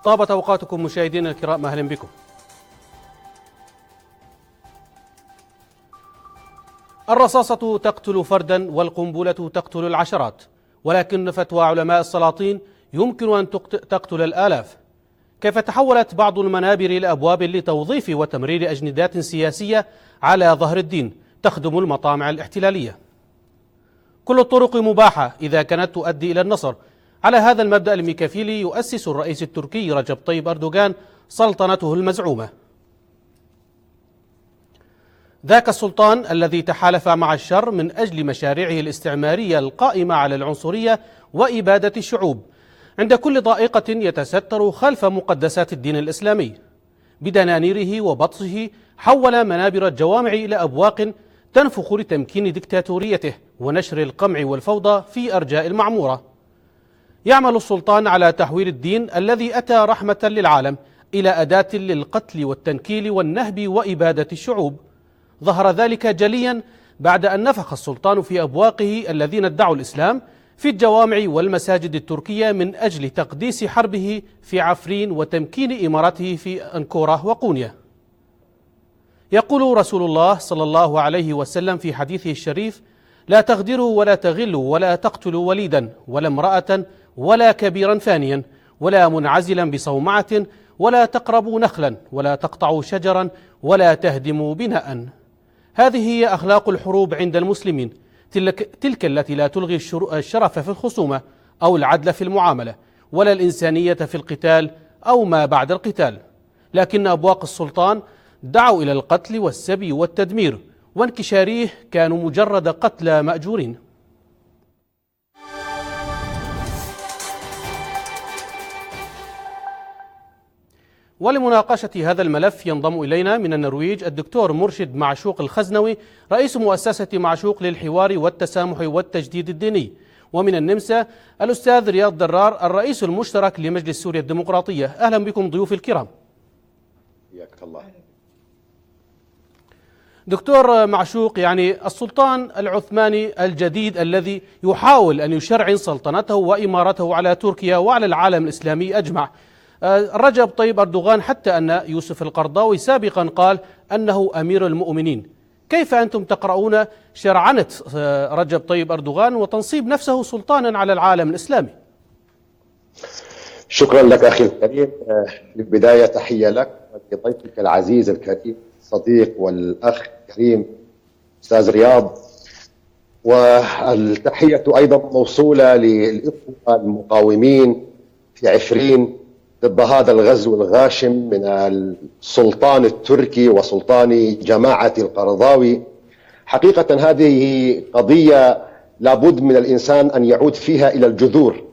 طابت أوقاتكم مشاهدينا الكرام، أهلا بكم. الرصاصة تقتل فردا والقنبلة تقتل العشرات، ولكن فتوى علماء السلاطين يمكن أن تقتل الآلاف. كيف تحولت بعض المنابر إلى أبواب لتوظيف وتمرير أجندات سياسية على ظهر الدين تخدم المطامع الاحتلالية. كل الطرق مباحة إذا كانت تؤدي إلى النصر. على هذا المبدأ الميكافيلي يؤسس الرئيس التركي رجب طيب أردوغان سلطنته المزعومة. ذاك السلطان الذي تحالف مع الشر من أجل مشاريعه الاستعمارية القائمة على العنصرية وإبادة الشعوب، عند كل ضائقة يتستر خلف مقدسات الدين الإسلامي. بدنانيره وبطشه حول منابر الجوامع إلى أبواق تنفخ لتمكين ديكتاتوريته ونشر القمع والفوضى في أرجاء المعمورة. يعمل السلطان على تحويل الدين الذي أتى رحمة للعالم إلى أداة للقتل والتنكيل والنهب وإبادة الشعوب. ظهر ذلك جليا بعد أن نفخ السلطان في أبواقه الذين ادعوا الإسلام في الجوامع والمساجد التركية من أجل تقديس حربه في عفرين وتمكين إمارته في أنكورة وقونيا. يقول رسول الله صلى الله عليه وسلم في حديثه الشريف: لا تغدروا ولا تغلوا ولا تقتلوا وليدا ولا امرأة ولا كبيرا فانيا ولا منعزلا بصومعة ولا تقربوا نخلا ولا تقطعوا شجرا ولا تهدموا بناء. هذه هي أخلاق الحروب عند المسلمين، تلك التي لا تلغي الشرف في الخصومة أو العدل في المعاملة ولا الإنسانية في القتال أو ما بعد القتال. لكن أبواق السلطان دعوا إلى القتل والسبي والتدمير، وانكشاريه كانوا مجرد قتلى مأجورين. ولمناقشة هذا الملف ينضم إلينا من النرويج الدكتور مرشد معشوق الخزنوي، رئيس مؤسسة معشوق للحوار والتسامح والتجديد الديني، ومن النمسا الأستاذ رياض درار الرئيس المشترك لمجلس سوريا الديمقراطية. أهلا بكم ضيوف الكرام. حياك الله. دكتور معشوق، يعني السلطان العثماني الجديد الذي يحاول أن يشرعن سلطنته وإمارته على تركيا وعلى العالم الإسلامي أجمع، رجب طيب أردوغان، حتى أن يوسف القرضاوي سابقا قال أنه أمير المؤمنين. كيف أنتم تقرؤون شرعنة رجب طيب أردوغان وتنصيب نفسه سلطانا على العالم الإسلامي؟ شكرا لك أخي الكريم. في البداية تحية لك ولضيفك العزيز الكريم الصديق والأخ الكريم أستاذ رياض، والتحية أيضا موصولة للإخوة المقاومين في عفرين ضد هذا الغزو الغاشم من السلطان التركي وسلطان جماعة القرضاوي. حقيقة هذه قضية لابد من الإنسان أن يعود فيها إلى الجذور.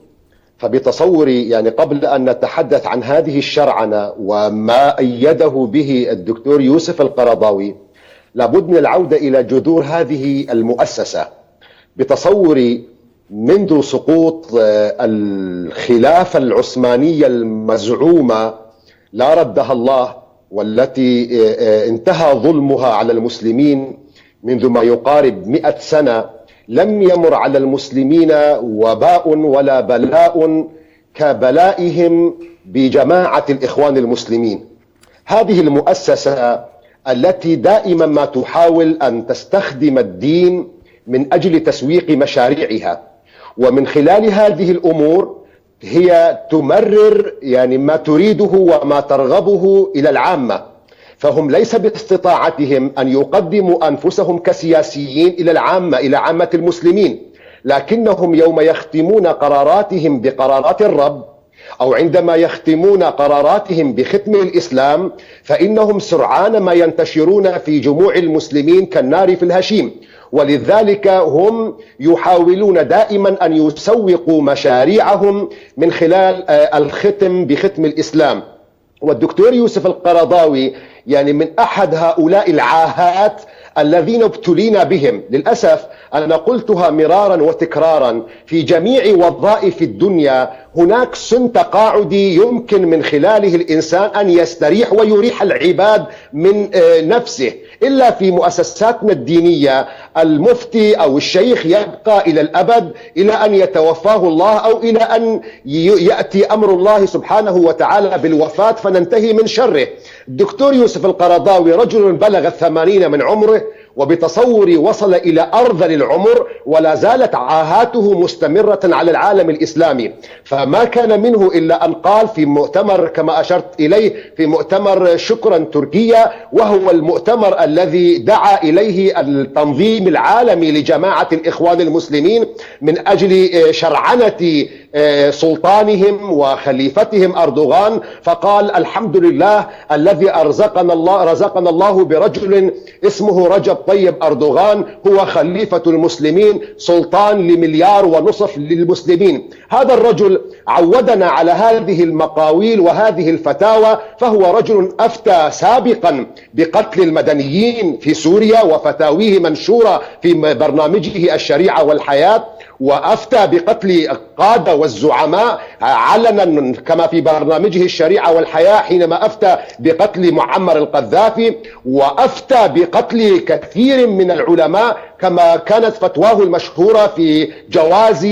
فبتصوري يعني قبل أن نتحدث عن هذه الشرعنة وما أيده به الدكتور يوسف القرضاوي، لابد من العودة إلى جذور هذه المؤسسة. بتصوري منذ سقوط الخلافة العثمانية المزعومة لا ردها الله، والتي انتهى ظلمها على المسلمين منذ ما يقارب 100 سنة، لم يمر على المسلمين وباء ولا بلاء كبلائهم بجماعة الإخوان المسلمين. هذه المؤسسة التي دائما ما تحاول أن تستخدم الدين من أجل تسويق مشاريعها، ومن خلال هذه الأمور هي تمرر يعني ما تريده وما ترغبه إلى العامة. فهم ليس باستطاعتهم أن يقدموا أنفسهم كسياسيين إلى العامة، إلى عامة المسلمين، لكنهم يوم يختمون قراراتهم بقرارات الرب أو عندما يختمون قراراتهم بختم الإسلام، فإنهم سرعان ما ينتشرون في جموع المسلمين كالنار في الهشيم. ولذلك هم يحاولون دائما أن يسوقوا مشاريعهم من خلال الختم بختم الإسلام. والدكتور يوسف القرضاوي يعني من أحد هؤلاء العاهات الذين ابتلينا بهم للأسف. أنا قلتها مرارا وتكرارا، في جميع وظائف الدنيا هناك سن تقاعدي يمكن من خلاله الإنسان أن يستريح ويريح العباد من نفسه. إلا في مؤسساتنا الدينية المفتي أو الشيخ يبقى إلى الأبد، إلى أن يتوفاه الله أو إلى أن يأتي أمر الله سبحانه وتعالى بالوفاة فننتهي من شره. الدكتور يوسف القرضاوي رجل بلغ 80 من عمره، وبتصوري وصل إلى أرذل العمر، ولا زالت عاهاته مستمرة على العالم الإسلامي. فما كان منه إلا أن قال في مؤتمر كما أشرت إليه، في مؤتمر شكرا تركيا، وهو المؤتمر الذي دعا إليه التنظيم العالمي لجماعة الإخوان المسلمين من أجل شرعنة سلطانهم وخليفتهم أردوغان، فقال: الحمد لله الذي رزقنا الله برجل اسمه رجب طيب أردوغان، هو خليفة المسلمين، سلطان ل1.5 مليار للمسلمين. هذا الرجل عودنا على هذه المقاويل وهذه الفتاوى، فهو رجل أفتى سابقا بقتل المدنيين في سوريا، وفتاويه منشورة في برنامجه الشريعة والحياة، وأفتى بقتل القادة والزعماء علنا كما في برنامجه الشريعة والحياة حينما أفتى بقتل معمر القذافي، وأفتى بقتل كثير من العلماء كما كانت فتواه المشهورة في جواز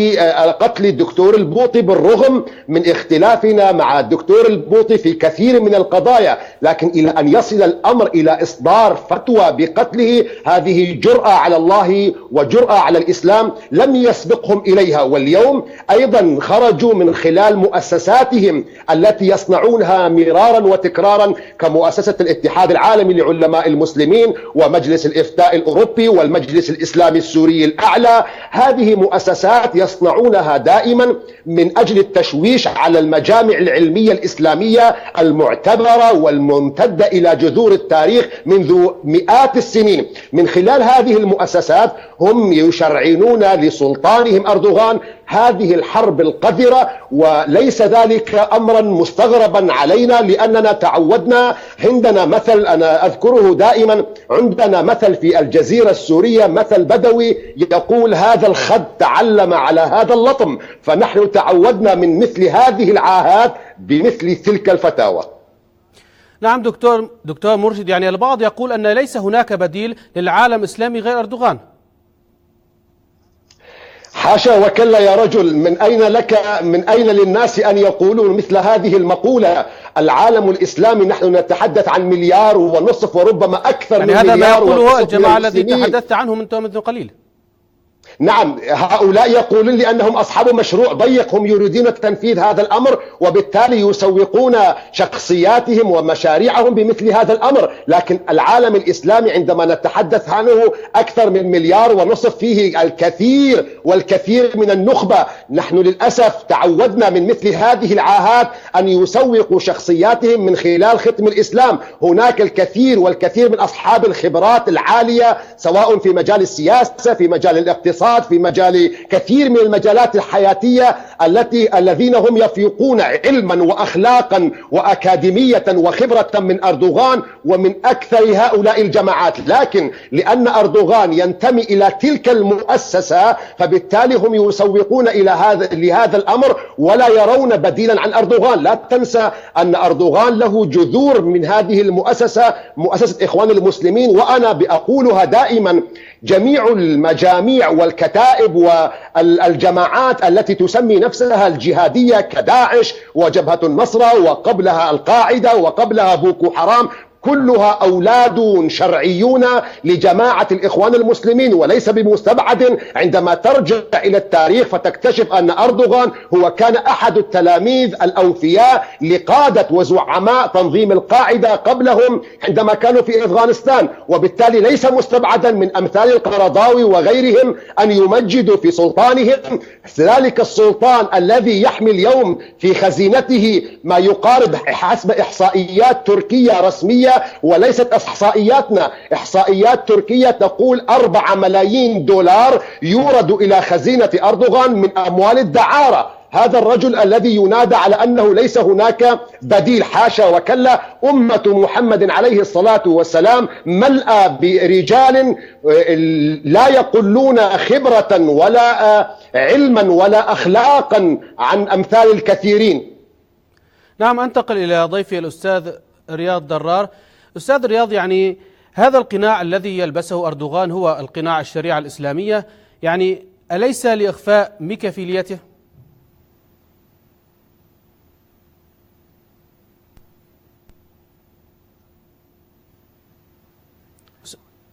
قتل الدكتور البوطي بالرغم من اختلافنا مع الدكتور البوطي في كثير من القضايا، لكن إلى أن يصل الأمر إلى إصدار فتوى بقتله، هذه جرأة على الله وجرأة على الإسلام لم يسبقهم إليها. واليوم أيضا خرجوا من خلال مؤسساتهم التي يصنعونها مرارا وتكرارا كمؤسسة الاتحاد العالمي لعلماء المسلمين، ومجلس الإفتاء الأوروبي، والمجلس الإسلامي السوري الأعلى. هذه مؤسسات يصنعونها دائما من أجل التشويش على المجامع العلمية الإسلامية المعتبرة والممتدة إلى جذور التاريخ منذ مئات السنين. من خلال هذه المؤسسات هم يشرعنون لسلطانهم أردوغان هذه الحرب القذرة، وليس ذلك أمرا مستغربا علينا، لأننا تعودنا. عندنا مثل أنا أذكره دائما، عندنا مثل في الجزيرة السورية، مثل بدوي يقول: هذا الخد تعلم على هذا اللطم. فنحن تعودنا من مثل هذه العاهات بمثل تلك الفتاوى. نعم دكتور مرشد، يعني البعض يقول أن ليس هناك بديل للعالم الإسلامي غير أردوغان. حاشا وكلا يا رجل، من أين للناس أن يقولوا مثل هذه المقولة؟ العالم الإسلامي نحن نتحدث عن 1.5 مليار وربما أكثر يعني من هذا مليار ما يقوله الجماعة الذي تحدثت عنه منذ قليل. نعم، هؤلاء يقولون لأنهم أصحاب مشروع ضيق، هم يريدون تنفيذ هذا الأمر، وبالتالي يسوقون شخصياتهم ومشاريعهم بمثل هذا الأمر. لكن العالم الإسلامي عندما نتحدث عنه أكثر من 1.5 مليار، فيه الكثير والكثير من النخبة. نحن للأسف تعودنا من مثل هذه العاهات أن يسوقوا شخصياتهم من خلال ختم الإسلام. هناك الكثير والكثير من أصحاب الخبرات العالية، سواء في مجال السياسة، في مجال الاقتصاد، في مجال كثير من المجالات الحياتية الذين هم يفيقون علما وأخلاقا وأكاديمية وخبرة من أردوغان ومن أكثر هؤلاء الجماعات. لكن لأن أردوغان ينتمي إلى تلك المؤسسة، فبالتالي هم يسوقون لهذا الأمر ولا يرون بديلا عن أردوغان. لا تنسى أن أردوغان له جذور من هذه المؤسسة، مؤسسة إخوان المسلمين. وأنا بأقولها دائما: جميع المجاميع والكتائب والجماعات التي تسمي نفسها الجهادية كداعش وجبهة النصرة وقبلها القاعدة وقبلها بوكو حرام، كلها أولاد شرعيون لجماعة الإخوان المسلمين. وليس بمستبعد عندما ترجع إلى التاريخ فتكتشف أن أردوغان هو كان أحد التلاميذ الأوفياء لقادة وزعماء تنظيم القاعدة قبلهم عندما كانوا في أفغانستان. وبالتالي ليس مستبعدا من أمثال القرضاوي وغيرهم أن يمجدوا في سلطانهم ذلك السلطان الذي يحمل اليوم في خزينته ما يقارب حسب إحصائيات تركية رسمية وليست إحصائياتنا، إحصائيات تركية تقول 4 ملايين دولار يورد إلى خزينة أردوغان من أموال الدعارة. هذا الرجل الذي ينادى على أنه ليس هناك بديل، حاشا وكلا. أمة محمد عليه الصلاة والسلام ملأ برجال لا يقلون خبرة ولا علما ولا أخلاقا عن أمثال الكثيرين. نعم، أنتقل إلى ضيفي الأستاذ رياض درار. أستاذ رياض، يعني هذا القناع الذي يلبسه أردوغان هو القناع الشريعة الإسلامية، يعني أليس لإخفاء ميكافيليته؟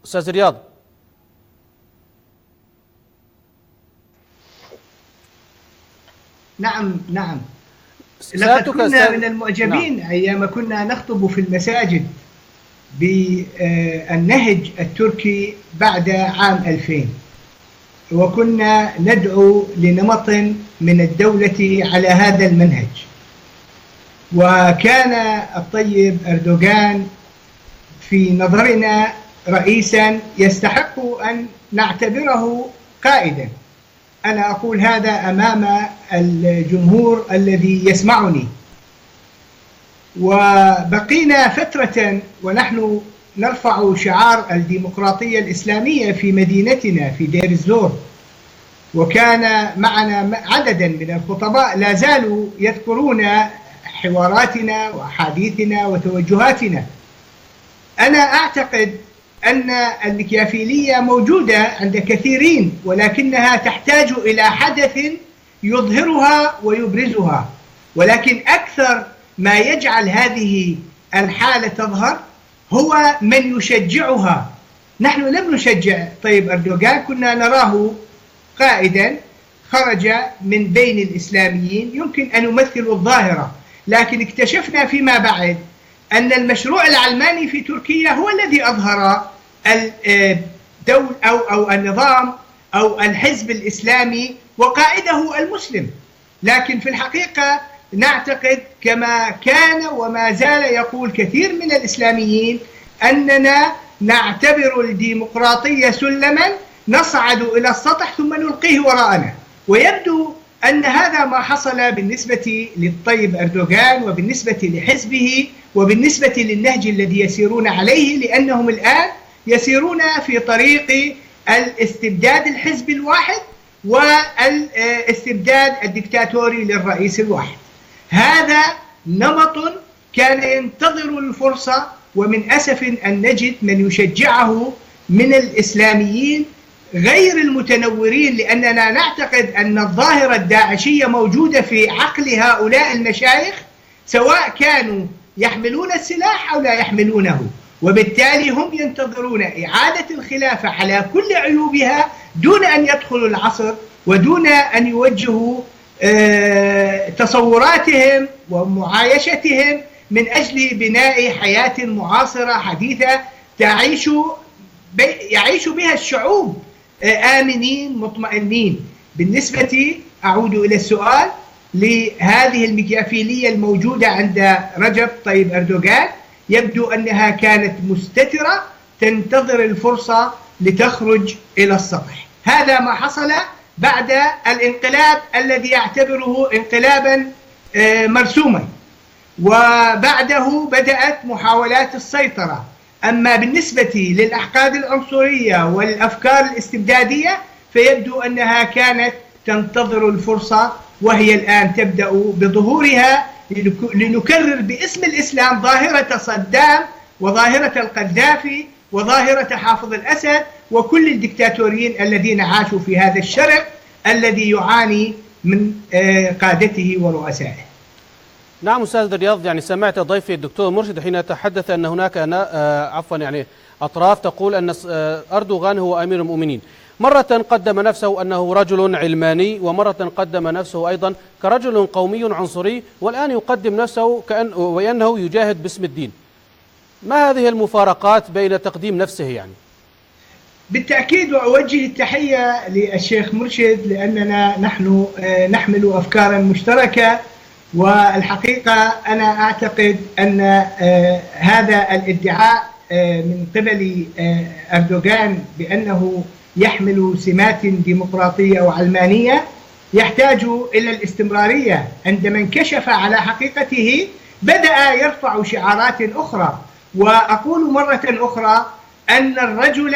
أستاذ رياض. نعم لقد كنا من المعجبين أيام كنا نخطب في المساجد بالنهج التركي بعد عام 2000، وكنا ندعو لنمط من الدولة على هذا المنهج. وكان الطيب أردوغان في نظرنا رئيسا يستحق أن نعتبره قائدا. أنا أقول هذا أمام الجمهور الذي يسمعني. وبقينا فترة ونحن نرفع شعار الديمقراطية الإسلامية في مدينتنا في دير الزور، وكان معنا عددا من الخطباء لا زالوا يذكرون حواراتنا وأحاديثنا وتوجهاتنا. أنا أعتقد أن الميكافيلية موجودة عند كثيرين، ولكنها تحتاج إلى حدث يظهرها ويبرزها. ولكن أكثر ما يجعل هذه الحالة تظهر هو من يشجعها. نحن لم نشجع طيب أردوغان، كنا نراه قائدا خرج من بين الإسلاميين يمكن أن يمثل الظاهرة، لكن اكتشفنا فيما بعد أن المشروع العلماني في تركيا هو الذي أظهر الدول أو النظام أو الحزب الإسلامي وقائده المسلم. لكن في الحقيقة نعتقد كما كان وما زال يقول كثير من الإسلاميين أننا نعتبر الديمقراطية سلما نصعد إلى السطح ثم نلقيه وراءنا. ويبدو أن هذا ما حصل بالنسبة للطيب أردوغان وبالنسبة لحزبه وبالنسبة للنهج الذي يسيرون عليه، لأنهم الآن يسيرون في طريق الاستبداد الحزب الواحد والاستبداد الدكتاتوري للرئيس الواحد. هذا نمط كان ينتظر الفرصة، ومن أسف أن نجد من يشجعه من الإسلاميين غير المتنورين، لأننا نعتقد أن الظاهرة الداعشية موجودة في عقل هؤلاء المشايخ، سواء كانوا يحملون السلاح أو لا يحملونه، وبالتالي هم ينتظرون إعادة الخلافة على كل عيوبها دون أن يدخلوا العصر ودون أن يوجهوا تصوراتهم ومعايشتهم من أجل بناء حياة معاصرة حديثة يعيش بها الشعوب آمنين مطمئنين. بالنسبة أعود إلى السؤال لهذه الميكافيلية الموجودة عند رجب طيب أردوغان، يبدو أنها كانت مستترة تنتظر الفرصة لتخرج إلى السطح. هذا ما حصل بعد الانقلاب الذي يعتبره انقلابا مرسوما، وبعده بدأت محاولات السيطرة. أما بالنسبة للأحقاد العنصرية والأفكار الاستبدادية فيبدو أنها كانت تنتظر الفرصة، وهي الآن تبدأ بظهورها لنكرر باسم الإسلام ظاهرة صدام وظاهرة القذافي وظاهرة حافظ الأسد وكل الدكتاتوريين الذين عاشوا في هذا الشرق الذي يعاني من قادته ورؤسائه. نعم أستاذ رياض، يعني سمعت ضيفي الدكتور مرشد حين يتحدث أن هناك أطراف تقول أن أردوغان هو أمير المؤمنين. مرة قدم نفسه أنه رجل علماني، ومرة قدم نفسه أيضا كرجل قومي عنصري، والآن يقدم نفسه وأنه يجاهد باسم الدين. ما هذه المفارقات بين تقديم نفسه يعني؟ بالتأكيد، وأوجه التحية للشيخ مرشد لأننا نحن نحمل أفكارا مشتركة. والحقيقة أنا أعتقد أن هذا الادعاء من قبل أردوغان بأنه يحمل سمات ديمقراطية وعلمانية يحتاج إلى الاستمرارية. عندما انكشف على حقيقته بدأ يرفع شعارات أخرى. وأقول مرة أخرى أن الرجل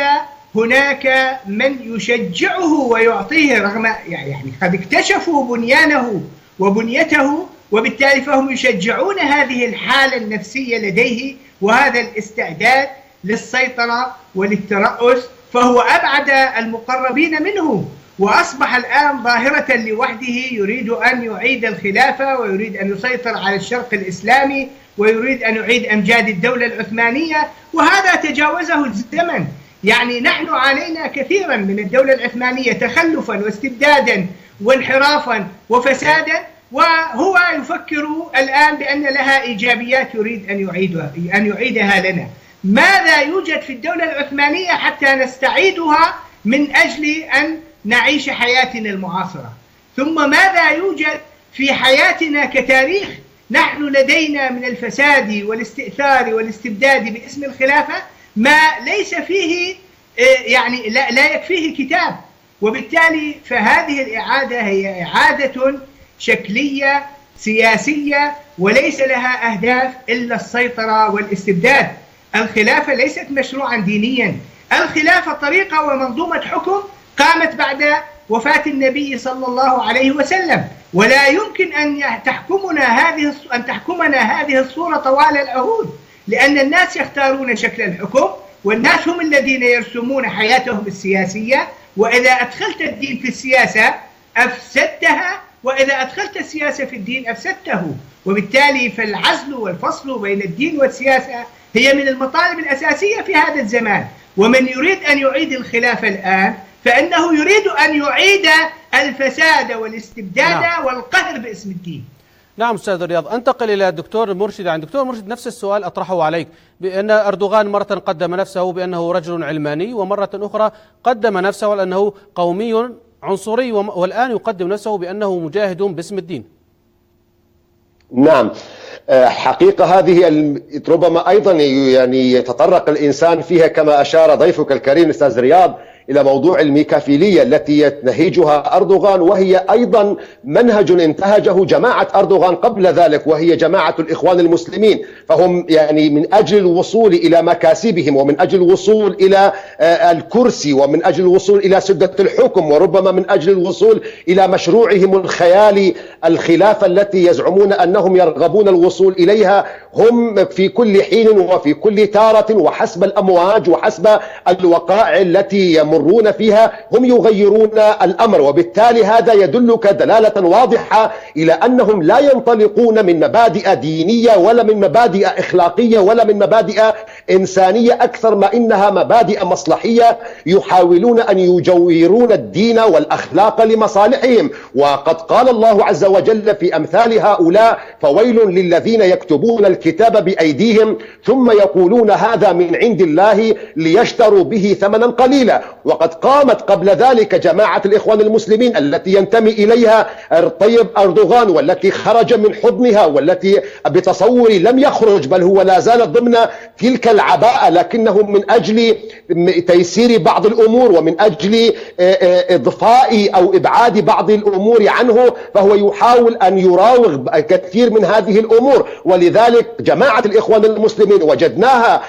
هناك من يشجعه ويعطيه، رغم يعني قد اكتشفوا بنيانه وبنيته، وبالتالي فهم يشجعون هذه الحالة النفسية لديه وهذا الاستعداد للسيطرة وللترأس، فهو أبعد المقربين منه، وأصبح الآن ظاهرة لوحده، يريد أن يعيد الخلافة ويريد أن يسيطر على الشرق الإسلامي ويريد أن يعيد أمجاد الدولة العثمانية، وهذا تجاوزه الزمن. يعني نحن علينا كثيرا من الدولة العثمانية تخلفا واستبدادا وانحرافا وفسادا، وهو يفكر الآن بأن لها إيجابيات يريد أن يعيدها لنا. ماذا يوجد في الدولة العثمانية حتى نستعيدها من أجل أن نعيش حياتنا المعاصرة؟ ثم ماذا يوجد في حياتنا كتاريخ؟ نحن لدينا من الفساد والاستئثار والاستبداد باسم الخلافة ما ليس فيه، يعني لا يكفيه كتاب. وبالتالي فهذه الإعادة هي إعادة شكلية سياسية وليس لها أهداف إلا السيطرة والاستبداد. الخلافة ليست مشروعا دينيا، الخلافة طريقة ومنظومة حكم قامت بعد وفاة النبي صلى الله عليه وسلم، ولا يمكن أن تحكمنا هذه الصورة طوال العهود، لأن الناس يختارون شكل الحكم، والناس هم الذين يرسمون حياتهم السياسية، وإذا أدخلت الدين في السياسة أفسدتها، وإذا أدخلت السياسة في الدين أفسدته. وبالتالي فالعزل والفصل بين الدين والسياسة هي من المطالب الأساسية في هذا الزمان. ومن يريد أن يعيد الخلافة الآن فإنه يريد أن يعيد الفساد والاستبداد والقهر باسم الدين. نعم أستاذ رياض، أنتقل إلى الدكتور مرشد. عن دكتور مرشد نفس السؤال أطرحه عليك، بأن أردوغان مرة قدم نفسه بأنه رجل علماني، ومرة أخرى قدم نفسه بأنه قومي عنصري، والآن يقدم نفسه بأنه مجاهد باسم الدين. نعم، حقيقة هذه ربما أيضا يعني يتطرق الإنسان فيها كما أشار ضيفك الكريم أستاذ رياض إلى موضوع الميكافيلية التي ينتهجها أردوغان، وهي أيضا منهج انتهجه جماعة أردوغان قبل ذلك، وهي جماعة الإخوان المسلمين. فهم يعني من أجل الوصول إلى مكاسبهم ومن أجل الوصول إلى الكرسي ومن أجل الوصول إلى سدة الحكم، وربما من أجل الوصول إلى مشروعهم الخيالي الخلافة التي يزعمون أنهم يرغبون الوصول إليها، هم في كل حين وفي كل تارة وحسب الأمواج وحسب الوقائع التي يمرون فيها هم يغيرون الأمر. وبالتالي هذا يدلك دلالة واضحة إلى أنهم لا ينطلقون من مبادئ دينية ولا من مبادئ إخلاقية ولا من مبادئ إنسانية، أكثر ما إنها مبادئ مصلحية يحاولون أن يجورون الدين والأخلاق لمصالحهم. وقد قال الله عز وجل في أمثال هؤلاء: فويل للذين يكتبون الكتاب بأيديهم ثم يقولون هذا من عند الله ليشتروا به ثمنا قليلا. وقد قامت قبل ذلك جماعة الإخوان المسلمين التي ينتمي إليها طيب أردوغان، والتي خرج من حضنها، والتي بتصوري لم يخرج بل هو لا زال ضمن تلك العباءة، لكنهم من أجل تيسير بعض الأمور ومن أجل إضفاء أو إبعاد بعض الأمور عنه فهو يحاول أن يراوغ كثير من هذه الأمور. ولذلك جماعة الإخوان المسلمين وجدناها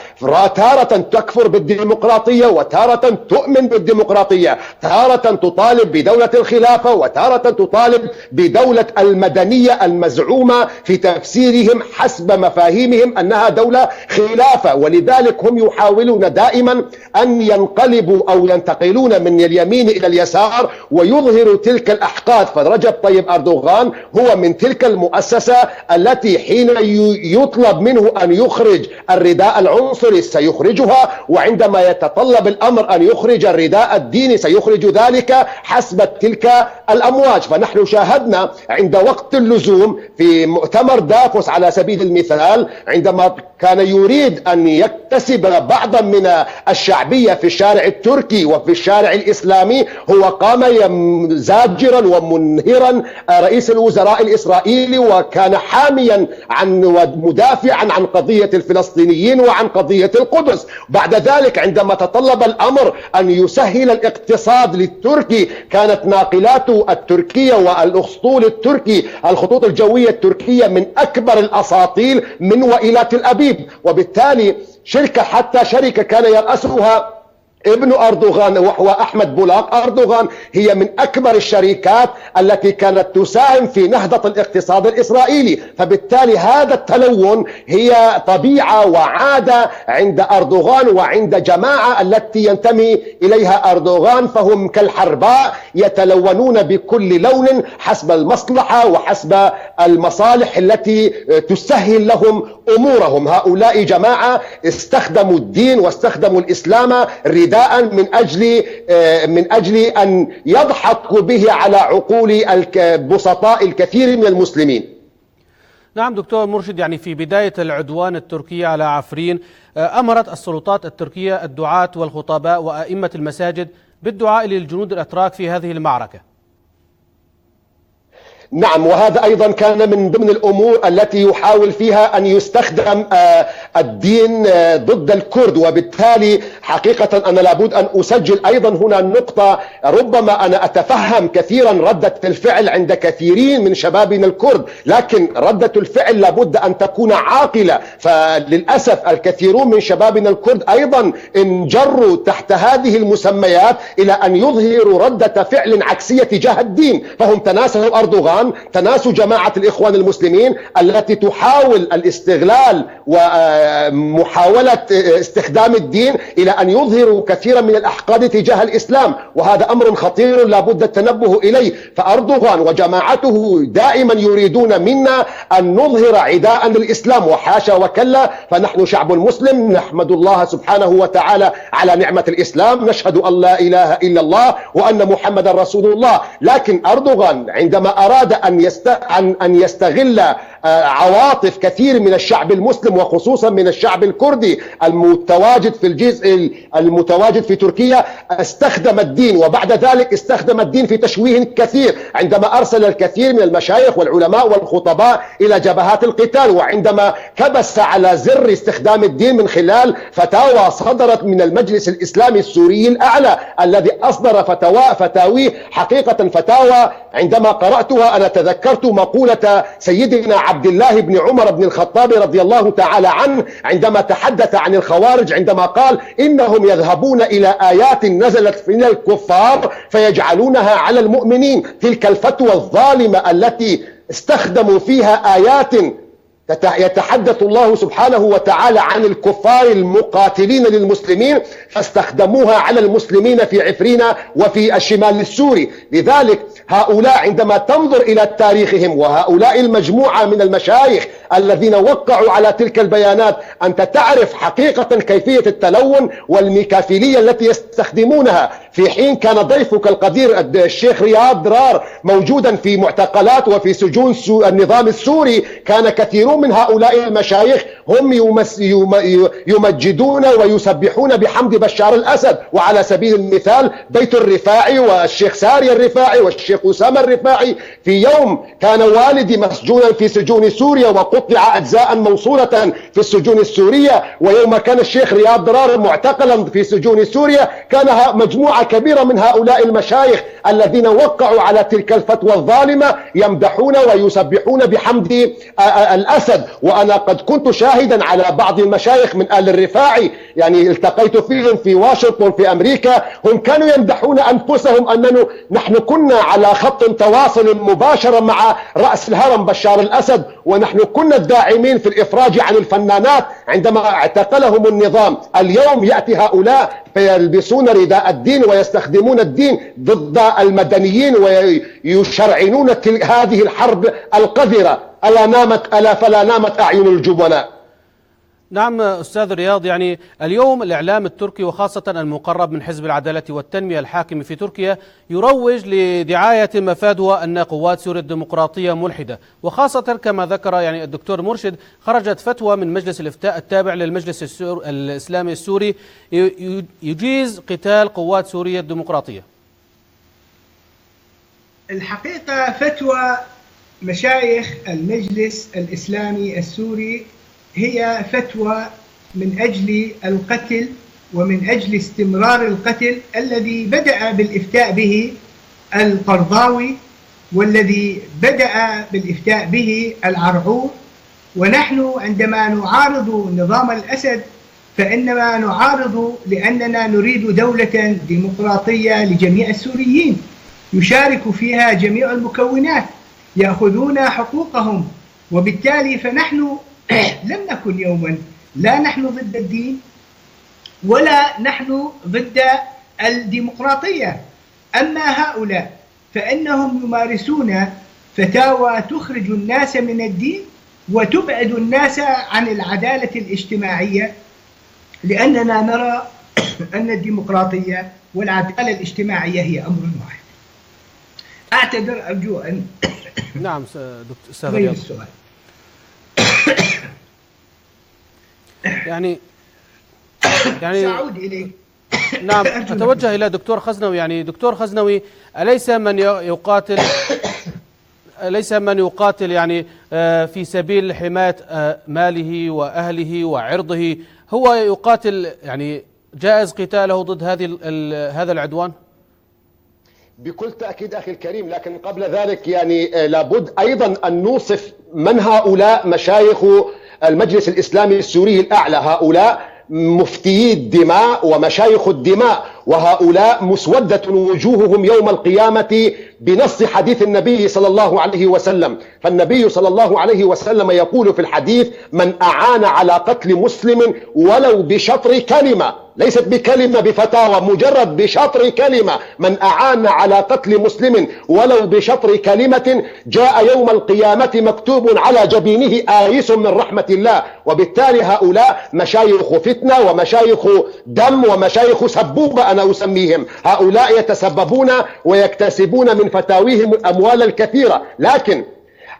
تارة تكفر بالديمقراطية وتارة تؤمن بالديمقراطية، تارة تطالب بدولة الخلافة وتارة تطالب بدولة المدنية المزعومة في تفسيرهم حسب مفاهيمهم أنها دولة خلافة. ولذلك هم يحاولون دائما أن ينقلبوا أو ينتقلون من اليمين إلى اليسار ويظهروا تلك الأحقاد. فرجب طيب أردوغان هو من تلك المؤسسة التي حين يطلب منه أن يخرج الرداء العنصري سيخرجها، وعندما يتطلب الأمر أن يخرج الرداء الديني سيخرج ذلك حسب تلك الأمواج. فنحن شاهدنا عند وقت اللزوم في مؤتمر دافوس على سبيل المثال، عندما كان يريد أن يكتسب بعضا من الشعبية في الشارع التركي وفي الشارع الإسلامي، هو قام زاجرا ومنهرا رئيس الوزراء الإسرائيلي، وكان حاميا ومدافعا عن قضية الفلسطينيين وعن قضية القدس. بعد ذلك عندما تطلب الأمر أن يسهل الاقتصاد للتركي، كانت ناقلاته التركية والأسطول التركي الخطوط الجوية التركية من أكبر الأساطيل من وإلى تل أبيب. وبالتالي حتى شركة كان يرأسها ابن أردوغان وهو أحمد بولاق أردوغان هي من أكبر الشركات التي كانت تساهم في نهضة الاقتصاد الإسرائيلي، فبالتالي هذا التلون هي طبيعة وعادة عند أردوغان وعند جماعة التي ينتمي إليها أردوغان، فهم كالحرباء يتلونون بكل لون حسب المصلحة وحسب المصالح التي تسهل لهم أمورهم. هؤلاء جماعة استخدموا الدين واستخدموا الإسلام رداء من أجل أن يضحكوا به على عقول بسطاء الكثير من المسلمين. نعم دكتور مرشد، يعني في بداية العدوان التركي على عفرين أمرت السلطات التركية الدعاة والخطباء وأئمة المساجد بالدعاء للجنود الأتراك في هذه المعركة. نعم، وهذا أيضا كان من ضمن الأمور التي يحاول فيها أن يستخدم الدين ضد الكرد، وبالتالي حقيقة أنا لابد أن أسجل أيضا هنا نقطة، ربما أنا أتفهم كثيرا ردة الفعل عند كثيرين من شبابنا الكرد، لكن ردة الفعل لابد أن تكون عاقلة. فللأسف الكثيرون من شبابنا الكرد أيضا انجروا تحت هذه المسميات إلى أن يظهروا ردة فعل عكسية تجاه الدين، فهم تناسوا أردوغان، تناسوا جماعة الإخوان المسلمين التي تحاول الاستغلال ومحاولة استخدام الدين إلى أن يظهروا كثيرا من الأحقاد تجاه الإسلام، وهذا أمر خطير لابد التنبه إليه. فأردوغان وجماعته دائما يريدون منا أن نظهر عداء للإسلام، وحاشا وكلا، فنحن شعب مسلم نحمد الله سبحانه وتعالى على نعمة الإسلام، نشهد أن لا إله إلا الله وأن محمد رسول الله. لكن أردوغان عندما أراد أن يستغل عواطف كثير من الشعب المسلم وخصوصا من الشعب الكردي المتواجد في الجزء المتواجد في تركيا، استخدم الدين، وبعد ذلك استخدم الدين في تشويه كثير عندما أرسل الكثير من المشايخ والعلماء والخطباء إلى جبهات القتال، وعندما كبس على زر استخدام الدين من خلال فتاوى صدرت من المجلس الإسلامي السوري الأعلى الذي أصدر فتاوي حقيقة فتاوى عندما قرأتها أنا تذكرت مقولة سيدنا عبد الله بن عمر بن الخطاب رضي الله تعالى عنه عندما تحدث عن الخوارج، عندما قال إنهم يذهبون إلى آيات نزلت من الكفار فيجعلونها على المؤمنين. تلك الفتوى الظالمة التي استخدموا فيها آيات يتحدث الله سبحانه وتعالى عن الكفار المقاتلين للمسلمين فاستخدموها على المسلمين في عفرين وفي الشمال السوري. لذلك هؤلاء عندما تنظر إلى تاريخهم وهؤلاء المجموعة من المشايخ الذين وقعوا على تلك البيانات، أنت تعرف حقيقة كيفية التلون والميكافيلية التي يستخدمونها، في حين كان ضيفك القدير الشيخ رياض درار موجودا في معتقلات وفي سجون النظام السوري. كان كثيرون من هؤلاء المشايخ هم يمجدون ويسبحون بحمد بشار الأسد، وعلى سبيل المثال بيت الرفاعي والشيخ ساري الرفاعي والشيخ أسامة الرفاعي. في يوم كان والدي مسجونا في سجون سوريا وقطع أجزاء موصولة في السجون السورية، ويوم كان الشيخ رياض درار معتقلا في سجون سوريا كان مجموعة كبيرة من هؤلاء المشايخ الذين وقعوا على تلك الفتوى الظالمة يمدحون ويسبحون بحمد الأسد. وأنا قد كنت شاهدا على بعض المشايخ من آل الرفاعي، يعني التقيت فيهم في واشنطن في أمريكا، هم كانوا يمدحون أنفسهم أننا نحن كنا على خط تواصل مباشر مع رأس الهرم بشار الأسد، ونحن كنا الداعمين في الإفراج عن الفنانات عندما اعتقلهم النظام. اليوم يأتي هؤلاء فيلبسون رداء الدين ويستخدمون الدين ضد المدنيين ويشرعنون هذه الحرب القذرة. ألا فلا نامت أعين الجبناء. نعم أستاذ رياض، يعني اليوم الإعلام التركي وخاصة المقرب من حزب العدالة والتنمية الحاكم في تركيا يروج لدعاية مفادها أن قوات سوريا الديمقراطية ملحدة، وخاصة كما ذكر يعني الدكتور مرشد خرجت فتوى من مجلس الإفتاء التابع للمجلس الإسلامي السوري يجيز قتال قوات سوريا الديمقراطية. الحقيقة فتوى مشايخ المجلس الإسلامي السوري هي فتوى من أجل القتل ومن أجل استمرار القتل الذي بدأ بالإفتاء به القرضاوي والذي بدأ بالإفتاء به العرعور. ونحن عندما نعارض نظام الأسد فإنما نعارض لأننا نريد دولة ديمقراطية لجميع السوريين يشارك فيها جميع المكونات، يأخذون حقوقهم. وبالتالي فنحن لم نكن يوما، لا نحن ضد الدين ولا نحن ضد الديمقراطية. أما هؤلاء فإنهم يمارسون فتاوى تخرج الناس من الدين وتبعد الناس عن العدالة الاجتماعية، لأننا نرى أن الديمقراطية والعدالة الاجتماعية هي أمر واحد. أعتذر، أرجو أن نعم أستاذ رياض. السؤال. يعني سأعود إليك. نعم، أتوجه إلى دكتور خزنوي. يعني دكتور خزنوي، أليس من يقاتل يعني في سبيل حماية ماله وأهله وعرضه هو يقاتل، يعني جائز قتاله ضد هذا العدوان؟ بكل تأكيد أخي الكريم، لكن قبل ذلك يعني لابد أيضا أن نوصف من هؤلاء مشايخ المجلس الإسلامي السوري الأعلى. هؤلاء مفتيي الدماء ومشايخ الدماء، وهؤلاء مسودة وجوههم يوم القيامة بنص حديث النبي صلى الله عليه وسلم. فالنبي صلى الله عليه وسلم يقول في الحديث: من أعان على قتل مسلم ولو بشطر كلمة، ليست بكلمة بفتاوى، مجرد بشطر كلمة، من أعان على قتل مسلم ولو بشطر كلمة جاء يوم القيامة مكتوب على جبينه آيس من رحمة الله. وبالتالي هؤلاء مشايخ فتنة ومشايخ دم ومشايخ سبوبة أنا أسميهم. هؤلاء يتسببون ويكتسبون من فتاويهم الأموال الكثيرة، لكن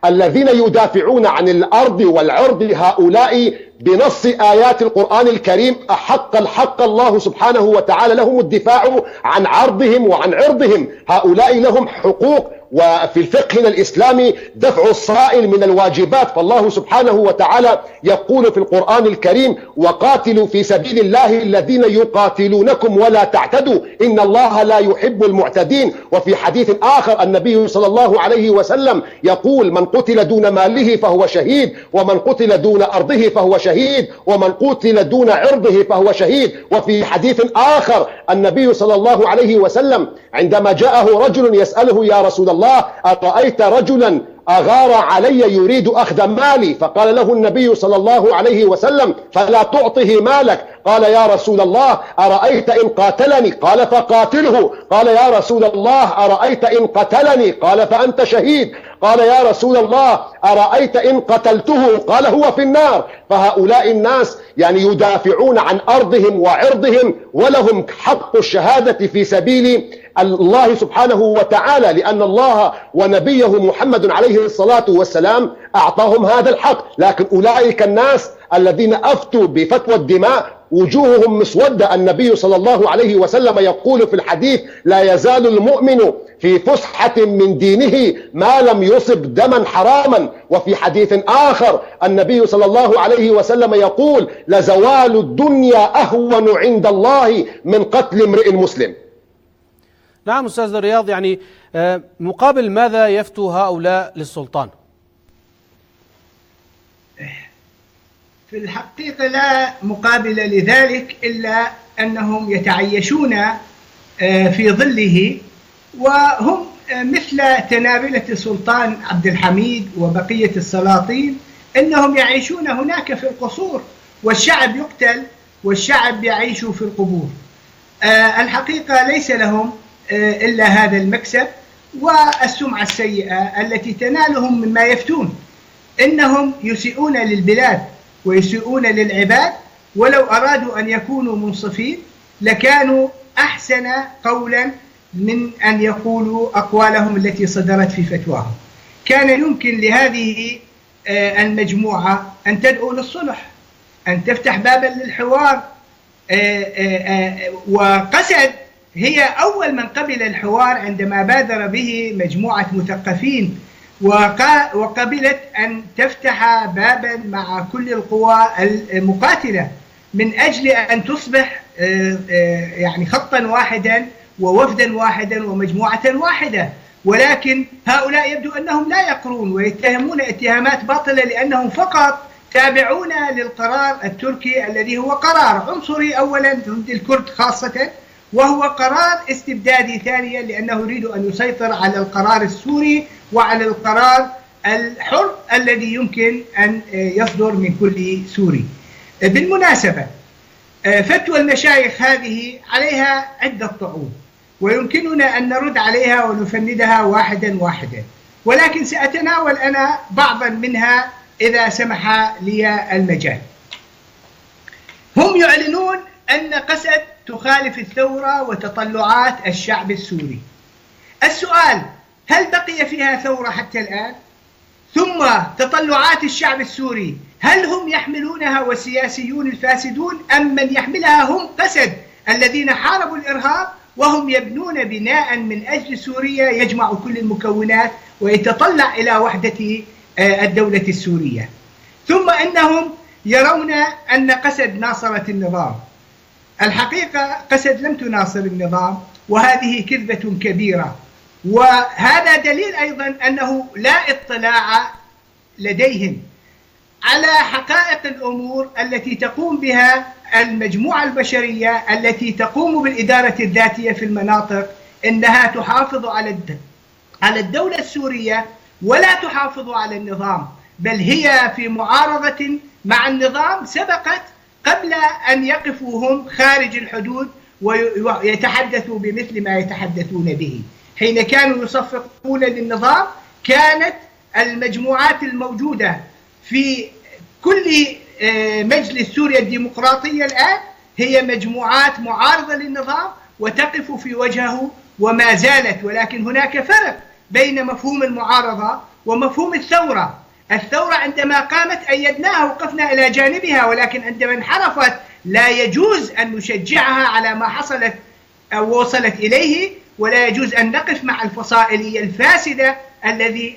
الذين يدافعون عن الأرض والعرض هؤلاء بنص آيات القرآن الكريم أحق الحق الله سبحانه وتعالى لهم الدفاع عن عرضهم وعن عرضهم. هؤلاء لهم حقوق، وفي الفقه الإسلامي دفع الصائل من الواجبات. فالله سبحانه وتعالى يقول في القرآن الكريم: وقاتلوا في سبيل الله الذين يقاتلونكم ولا تعتدوا إن الله لا يحب المعتدين. وفي حديث آخر النبي صلى الله عليه وسلم يقول: من قتل دون ماله فهو شهيد، ومن قتل دون أرضه فهو شهيد، ومن قتل دون عرضه فهو شهيد. وفي حديث آخر النبي صلى الله عليه وسلم عندما جاءه رجل يسأله: يا رسول الله، أرأيت رجلا أغار علي يريد أخذ مالي؟ فقال له النبي صلى الله عليه وسلم: فلا تعطه مالك. قال: يا رسول الله، أرأيت إن قاتلني؟ قال: فقاتله. قال: يا رسول الله، أرأيت إن قتلني؟ قال: فأنت شهيد. قال: يا رسول الله، أرأيت إن قتلته؟ قال: هو في النار. فهؤلاء الناس يعني يدافعون عن أرضهم وعرضهم، ولهم حق الشهادة في سبيل الله سبحانه وتعالى، لأن الله ونبيه محمد عليه الصلاة والسلام أعطاهم هذا الحق. لكن أولئك الناس الذين أفتوا بفتوى الدماء وجوههم مسودة. النبي صلى الله عليه وسلم يقول في الحديث: لا يزال المؤمن في فسحة من دينه ما لم يصب دما حراما. وفي حديث آخر النبي صلى الله عليه وسلم يقول: لزوال الدنيا أهون عند الله من قتل امرئ مسلم. نعم أستاذ رياض، يعني مقابل ماذا يفتو هؤلاء للسلطان؟ في الحقيقة لا مقابل لذلك إلا أنهم يتعيشون في ظله، وهم مثل تنابلة السلطان عبد الحميد وبقية السلاطين، أنهم يعيشون هناك في القصور، والشعب يقتل والشعب يعيش في القبور. الحقيقة ليس لهم إلا هذا المكسب والسمعة السيئة التي تنالهم مما يفتون. إنهم يسيئون للبلاد ويسيئون للعباد، ولو أرادوا أن يكونوا منصفين لكانوا أحسن قولا من أن يقولوا أقوالهم التي صدرت في فتواهم. كان يمكن لهذه المجموعة أن تدعو للصلح، أن تفتح بابا للحوار، وقسد هي أول من قبل الحوار عندما بادر به مجموعة مثقفين، وقبلت أن تفتح بابا مع كل القوى المقاتلة من أجل أن تصبح يعني خطا واحدا ووفدا واحدا ومجموعة واحدة. ولكن هؤلاء يبدو أنهم لا يقرون ويتهمون اتهامات باطلة، لأنهم فقط تابعون للقرار التركي الذي هو قرار عنصري أولا ضد الكرد خاصة، وهو قرار استبدادي ثانيا، لأنه يريد أن يسيطر على القرار السوري وعلى القرار الحر الذي يمكن أن يصدر من كل سوري. بالمناسبة فتوى المشايخ هذه عليها عدة طعون، ويمكننا أن نرد عليها ونفندها واحدا واحدا، ولكن سأتناول أنا بعضا منها إذا سمح لي المجال. هم يعلنون أن قسد تخالف الثورة وتطلعات الشعب السوري. السؤال: هل بقي فيها ثورة حتى الآن؟ ثم تطلعات الشعب السوري هل هم يحملونها والسياسيون الفاسدون، أم من يحملها هم قسد الذين حاربوا الإرهاب وهم يبنون بناء من أجل سوريا يجمع كل المكونات ويتطلع إلى وحدة الدولة السورية؟ ثم إنهم يرون أن قسد ناصرت النظام. الحقيقة قسد لم تناصر النظام، وهذه كذبة كبيرة، وهذا دليل أيضا أنه لا اطلاع لديهم على حقائق الأمور التي تقوم بها المجموعة البشرية التي تقوم بالإدارة الذاتية في المناطق، إنها تحافظ على الدولة السورية ولا تحافظ على النظام، بل هي في معارضة مع النظام سبقت قبل أن يقفوا هم خارج الحدود ويتحدثوا بمثل ما يتحدثون به. حين كانوا يصفقون للنظام كانت المجموعات الموجودة في كل مجلس سوريا الديمقراطية الآن هي مجموعات معارضة للنظام وتقف في وجهه وما زالت، ولكن هناك فرق بين مفهوم المعارضة ومفهوم الثورة. الثورة عندما قامت أيدناها وقفنا إلى جانبها، ولكن عندما انحرفت لا يجوز أن نشجعها على ما حصلت أو وصلت إليه، ولا يجوز أن نقف مع الفصائلية الفاسدة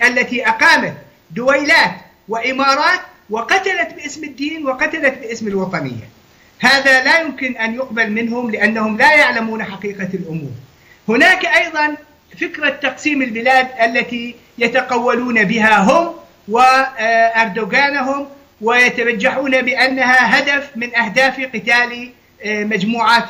التي أقامت دويلات وإمارات وقتلت باسم الدين وقتلت باسم الوطنية. هذا لا يمكن أن يقبل منهم لأنهم لا يعلمون حقيقة الأمور. هناك أيضا فكرة تقسيم البلاد التي يتقولون بها هم وأردوغانهم، ويتبجحون بأنها هدف من أهداف قتال مجموعات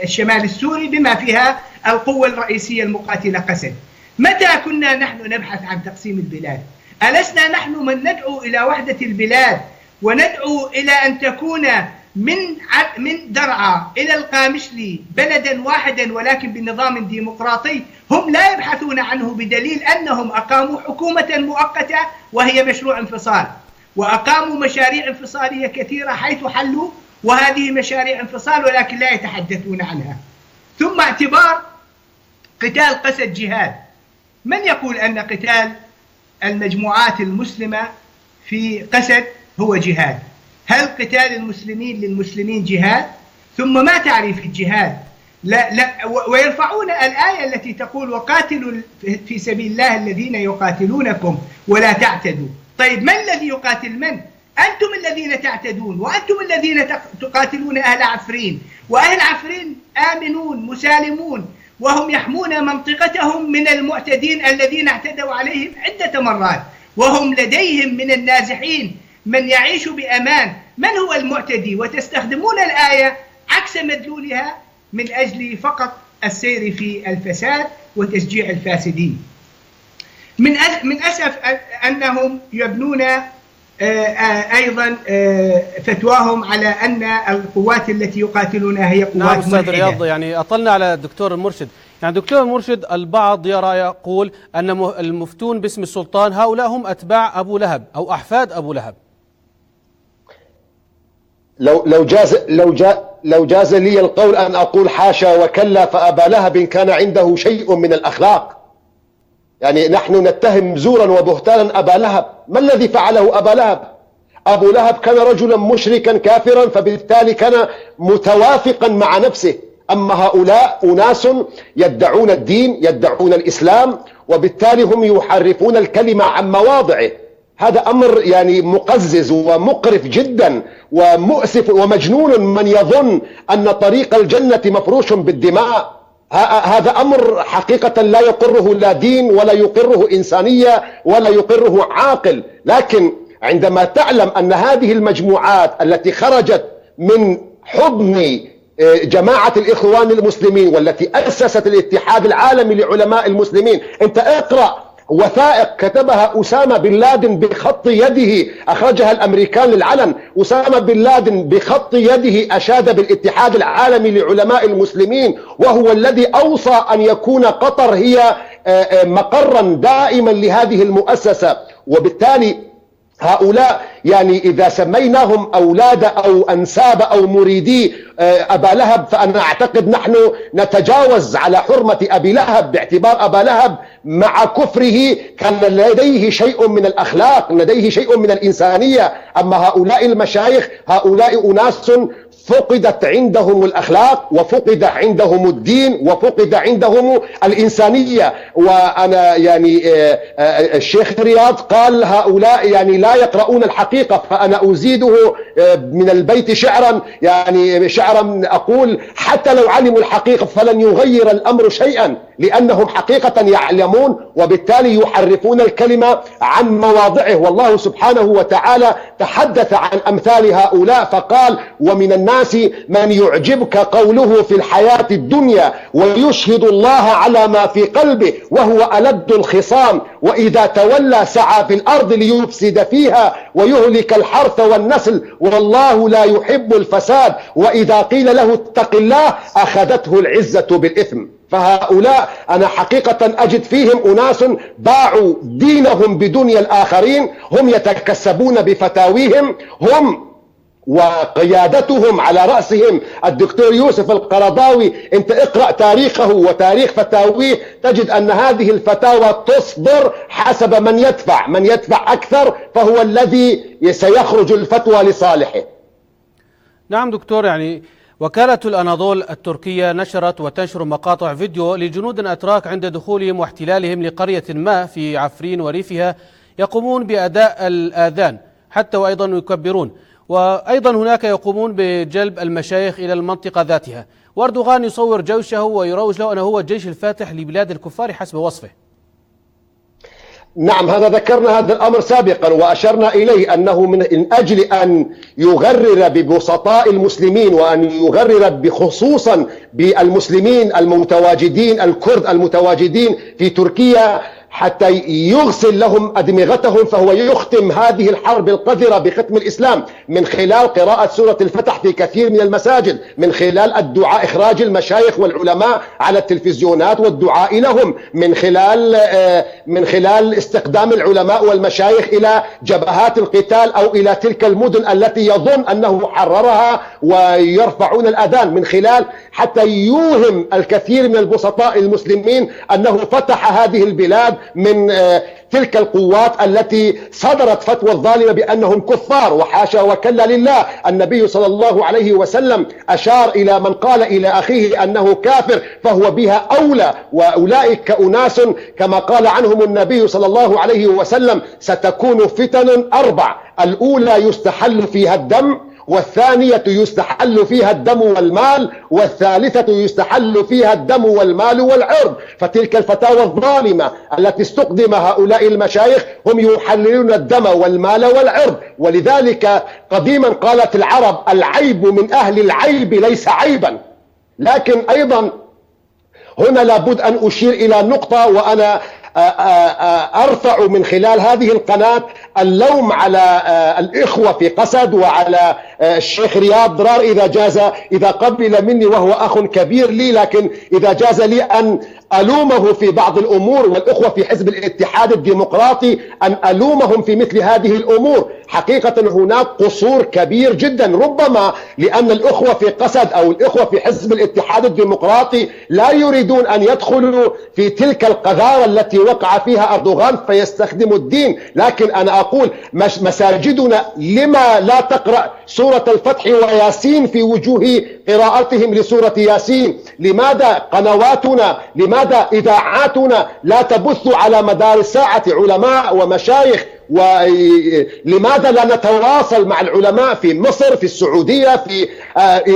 الشمال السوري بما فيها القوة الرئيسية المقاتلة قسد. متى كنا نحن نبحث عن تقسيم البلاد؟ ألسنا نحن من ندعو إلى وحدة البلاد وندعو إلى أن تكون من درعا إلى القامشلي بلدا واحدا ولكن بنظام ديمقراطي؟ هم لا يبحثون عنه، بدليل أنهم أقاموا حكومة مؤقتة وهي مشروع انفصال، وأقاموا مشاريع انفصالية كثيرة حيث حلوا، وهذه مشاريع انفصال ولكن لا يتحدثون عنها. ثم اعتبار قتال قسد جهاد. من يقول أن قتال المجموعات المسلمة في قسد هو جهاد؟ هل قتال المسلمين للمسلمين جهاد؟ ثم ما تعريف الجهاد؟ لا ويرفعون الآية التي تقول وقاتلوا في سبيل الله الذين يقاتلونكم ولا تعتدوا. طيب من الذي يقاتل من؟ أنتم الذين تعتدون، وأنتم الذين تقاتلون أهل عفرين، وأهل عفرين آمنون مسالمون، وهم يحمون منطقتهم من المعتدين الذين اعتدوا عليهم عدة مرات، وهم لديهم من النازحين من يعيش بأمان. من هو المعتدي؟ وتستخدمون الآية عكس مدلولها من أجل فقط السير في الفساد وتشجيع الفاسدين. من أسف أنهم يبنون أيضا فتواهم على أن القوات التي يقاتلونها هي قوات نعم أستاذ ملحدة. رياض، يعني أطلنا على الدكتور المرشد. يعني دكتور المرشد، البعض يقول أن المفتون باسم السلطان هؤلاء هم أتباع أبو لهب أو أحفاد أبو لهب. لو جاز لي القول أن أقول حاشا وكلا، فأبا لهب كان عنده شيء من الأخلاق. يعني نحن نتهم زورا وبهتانا أبا لهب. ما الذي فعله أبا لهب؟ أبو لهب كان رجلا مشركا كافرا، فبالتالي كان متوافقا مع نفسه. أما هؤلاء أناس يدعون الدين، يدعون الإسلام، وبالتالي هم يحرفون الكلمة عن مواضعه. هذا أمر يعني مقزز ومقرف جدا ومؤسف ومجنون من يظن أن طريق الجنة مفروش بالدماء. هذا أمر حقيقة لا يقره لا دين ولا يقره إنسانية ولا يقره عاقل. لكن عندما تعلم أن هذه المجموعات التي خرجت من حضن جماعة الإخوان المسلمين والتي أسست الاتحاد العالمي لعلماء المسلمين، أنت اقرأ وثائق كتبها أسامة بن لادن بخط يده، أخرجها الأمريكان للعلن. أسامة بن لادن بخط يده أشاد بالاتحاد العالمي لعلماء المسلمين، وهو الذي أوصى أن يكون قطر هي مقرا دائما لهذه المؤسسة. وبالتالي هؤلاء يعني إذا سميناهم أولاد أو أنساب أو مريدي أبا لهب، فأنا أعتقد نحن نتجاوز على حرمة أبي لهب، باعتبار أبا لهب مع كفره كان لديه شيء من الأخلاق، لديه شيء من الإنسانية. أما هؤلاء المشايخ هؤلاء أناس فقدت عندهم الأخلاق، وفقد عندهم الدين، وفقد عندهم الإنسانية. وأنا يعني الشيخ رياض قال هؤلاء يعني لا يقرؤون الحقيقة، فأنا أزيده من البيت شعرا، يعني شعرا أقول: حتى لو علموا الحقيقة فلن يغير الأمر شيئا، لأنهم حقيقة يعلمون، وبالتالي يحرفون الكلمة عن مواضعه. والله سبحانه وتعالى تحدث عن أمثال هؤلاء فقال: ومن الناس من يعجبك قوله في الحياة الدنيا ويشهد الله على ما في قلبه وهو ألد الخصام، وإذا تولى سعى في الأرض ليفسد فيها ويهلك الحرث والنسل والله لا يحب الفساد، وإذا قيل له اتق الله أخذته العزة بالإثم. فهؤلاء أنا حقيقة أجد فيهم أناس باعوا دينهم بدنيا الآخرين، هم يتكسبون بفتاويهم، هم وقيادتهم على رأسهم الدكتور يوسف القرضاوي. انت اقرأ تاريخه وتاريخ فتاويه تجد أن هذه الفتاوى تصدر حسب من يدفع، من يدفع أكثر فهو الذي سيخرج الفتوى لصالحه. نعم دكتور، يعني وكالة الأناضول التركية نشرت وتنشر مقاطع فيديو لجنود أتراك عند دخولهم واحتلالهم لقرية ما في عفرين وريفها يقومون بأداء الآذان حتى وأيضا يكبرون، وأيضا هناك يقومون بجلب المشايخ إلى المنطقة ذاتها، وأردوغان يصور جيشه ويروج له أنه هو الجيش الفاتح لبلاد الكفار حسب وصفه. نعم، هذا ذكرنا هذا الأمر سابقا وأشرنا إليه، أنه من أجل أن يغرر ببسطاء المسلمين وأن يغرر خصوصا بالمسلمين المتواجدين الكرد المتواجدين في تركيا حتى يغسل لهم أدمغتهم، فهو يختم هذه الحرب القذرة بختم الإسلام من خلال قراءة سورة الفتح في كثير من المساجد، من خلال الدعاء، إخراج المشايخ والعلماء على التلفزيونات والدعاء لهم، من خلال استخدام العلماء والمشايخ إلى جبهات القتال أو إلى تلك المدن التي يظن أنه حررها ويرفعون الأذان، من خلال حتى يوهم الكثير من البسطاء المسلمين أنه فتح هذه البلاد من تلك القوات التي صدرت فتوى الظالمة بأنهم كفار، وحاشا وكلا لله. النبي صلى الله عليه وسلم أشار إلى من قال إلى أخيه أنه كافر فهو بها أولى، وأولئك أناس كما قال عنهم النبي صلى الله عليه وسلم: ستكون فتن 4، الأولى يستحل فيها الدم، والثانية يستحل فيها الدم والمال، والثالثة يستحل فيها الدم والمال والعرض. فتلك الفتاوى الظالمة التي استخدم هؤلاء المشايخ هم يحللون الدم والمال والعرض. ولذلك قديما قالت العرب: العيب من أهل العيب ليس عيبا. لكن أيضا هنا لابد أن أشير إلى نقطة، وأنا أرفع من خلال هذه القناة اللوم على الإخوة في قسد وعلى الشيخ رياض ضرار إذا قبل مني، وهو أخ كبير لي، لكن إذا جاز لي أن ألومه في بعض الأمور، والإخوة في حزب الاتحاد الديمقراطي أن ألومهم في مثل هذه الأمور. حقيقة هناك قصور كبير جدا، ربما لأن الإخوة في قسد أو الإخوة في حزب الاتحاد الديمقراطي لا يريدون أن يدخلوا في تلك القذارة التي وقع فيها أردوغان فيستخدموا الدين. لكن أنا أقول مساجدنا لما لا تقرأ سورة الفتح وياسين في وجوه قراءتهم لسورة ياسين؟ لماذا قنواتنا، لماذا إذاعاتنا لا تبث على مدار الساعة علماء ومشايخ؟ ولماذا لا نتواصل مع العلماء في مصر، في السعودية، في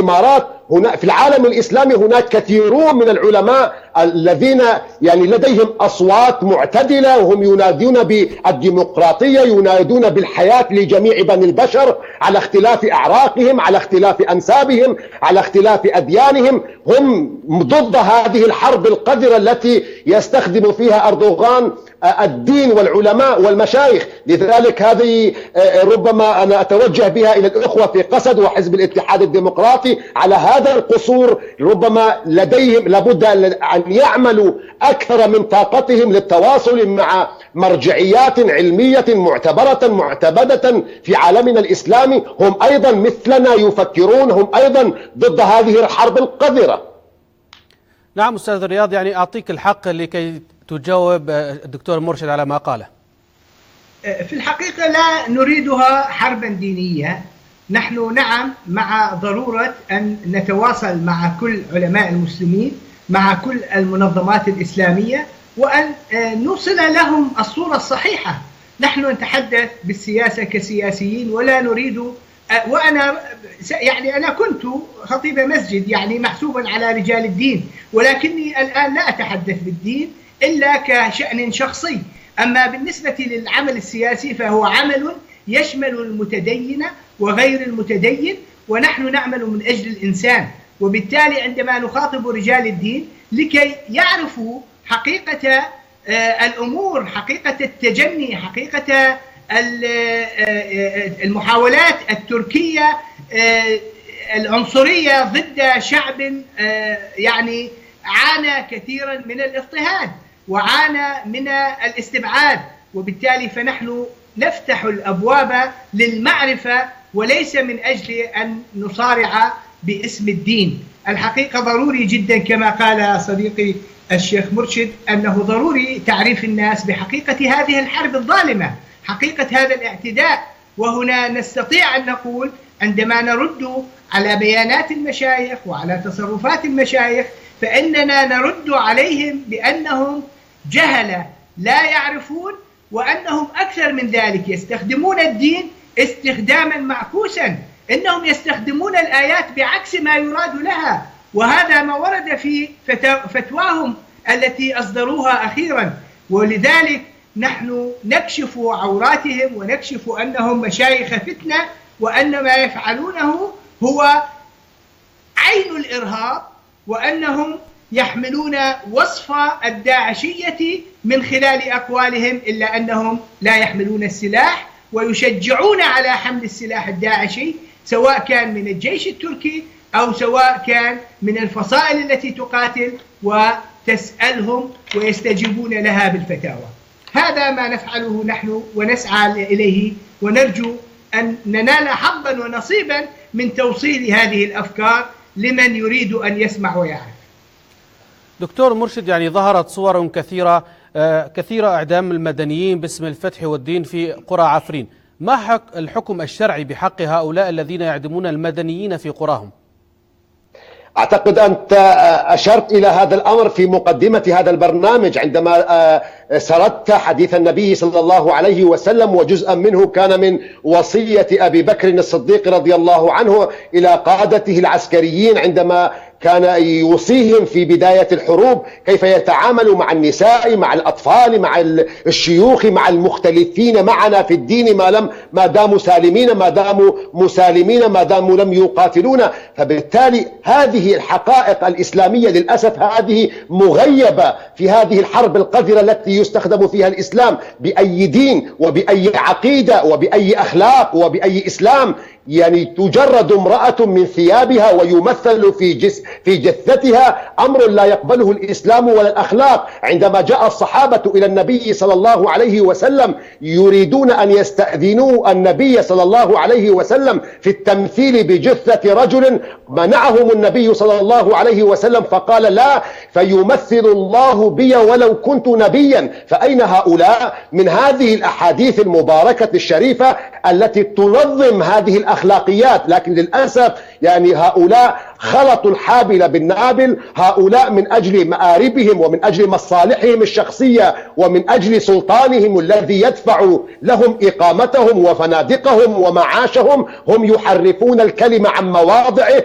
إمارات؟ هنا في العالم الإسلامي هناك كثيرون من العلماء الذين يعني لديهم أصوات معتدلة، وهم ينادون بالديمقراطية، ينادون بالحياة لجميع بني البشر على اختلاف أعراقهم، على اختلاف أنسابهم، على اختلاف أديانهم. هم ضد هذه الحرب القذرة التي يستخدم فيها أردوغان الدين والعلماء والمشايخ. لذلك هذه ربما أنا أتوجه بها إلى الأخوة في قسد وحزب الاتحاد الديمقراطي على هذا القصور، ربما لديهم لابد أن يعملوا أكثر من طاقتهم للتواصل مع مرجعيات علمية معتبرة معتمدة في عالمنا الإسلامي. هم أيضا مثلنا يفكرون، هم أيضا ضد هذه الحرب القذرة. نعم أستاذ رياض، يعني أعطيك الحق لكي تجاوب الدكتور مرشد على ما قاله. في الحقيقة لا نريدها حربا دينية. نحن نعم مع ضرورة أن نتواصل مع كل علماء المسلمين، مع كل المنظمات الإسلامية، وأن نوصل لهم الصورة الصحيحة. نحن نتحدث بالسياسة كسياسيين ولا نريد، وأنا يعني أنا كنت خطيب مسجد يعني محسوبا على رجال الدين، ولكني الآن لا أتحدث بالدين إلا كشأن شخصي. أما بالنسبة للعمل السياسي فهو عمل يشمل المتدين وغير المتدين، ونحن نعمل من أجل الإنسان. وبالتالي عندما نخاطب رجال الدين لكي يعرفوا حقيقة الأمور، حقيقة التجني، حقيقة المحاولات التركية العنصرية ضد شعب يعني عانى كثيرا من الاضطهاد وعانى من الاستبعاد. وبالتالي فنحن نفتح الأبواب للمعرفة وليس من أجل أن نصارع باسم الدين. الحقيقة ضروري جدا كما قال صديقي الشيخ مرشد أنه ضروري تعريف الناس بحقيقة هذه الحرب الظالمة، حقيقة هذا الاعتداء. وهنا نستطيع أن نقول عندما نرد على بيانات المشايخ وعلى تصرفات المشايخ فإننا نرد عليهم بأنهم جهلة لا يعرفون، وأنهم أكثر من ذلك يستخدمون الدين استخداما معكوسا. إنهم يستخدمون الآيات بعكس ما يراد لها، وهذا ما ورد في فتواهم التي أصدروها أخيرا. ولذلك نحن نكشف عوراتهم ونكشف أنهم مشايخ فتنة، وأن ما يفعلونه هو عين الإرهاب، وأنهم يحملون وصف الداعشية من خلال أقوالهم، إلا أنهم لا يحملون السلاح ويشجعون على حمل السلاح الداعشي، سواء كان من الجيش التركي أو سواء كان من الفصائل التي تقاتل وتسألهم ويستجيبون لها بالفتاوى. هذا ما نفعله نحن ونسعى إليه، ونرجو أن ننال حظا ونصيبا من توصيل هذه الأفكار لمن يريد أن يسمع ويعرف. دكتور مرشد، يعني ظهرت صور كثيرة إعدام المدنيين باسم الفتح والدين في قرى عفرين. ما الحكم الشرعي بحق هؤلاء الذين يعدمون المدنيين في قراهم؟ أعتقد أنت أشرت إلى هذا الأمر في مقدمة هذا البرنامج عندما سردت حديث النبي صلى الله عليه وسلم، وجزءا منه كان من وصية أبي بكر الصديق رضي الله عنه إلى قادته العسكريين عندما كان يوصيهم في بداية الحروب كيف يتعاملوا مع النساء، مع الأطفال، مع الشيوخ، مع المختلفين معنا في الدين ما داموا سالمين، ما داموا مسالمين، ما داموا لم يقاتلونا. فبالتالي هذه الحقائق الإسلامية للأسف هذه مغيبة في هذه الحرب القذرة التي يستخدم فيها الإسلام بأي دين وبأي عقيدة وبأي أخلاق وبأي إسلام. يعني تجرد امرأة من ثيابها ويمثل في جثتها أمر لا يقبله الإسلام ولا الأخلاق. عندما جاء الصحابة إلى النبي صلى الله عليه وسلم يريدون أن يستأذنوا النبي صلى الله عليه وسلم في التمثيل بجثة رجل، منعهم النبي صلى الله عليه وسلم فقال لا، فيمثل الله بي ولو كنت نبيا. فأين هؤلاء من هذه الأحاديث المباركة الشريفة التي تنظم هذه الأخلاقيات؟ لكن للأسف يعني هؤلاء خلطوا الحابل بالنابل. هؤلاء من أجل مآربهم ومن أجل مصالحهم الشخصية ومن أجل سلطانهم الذي يدفع لهم إقامتهم وفنادقهم ومعاشهم هم يحرفون الكلمة عن مواضعه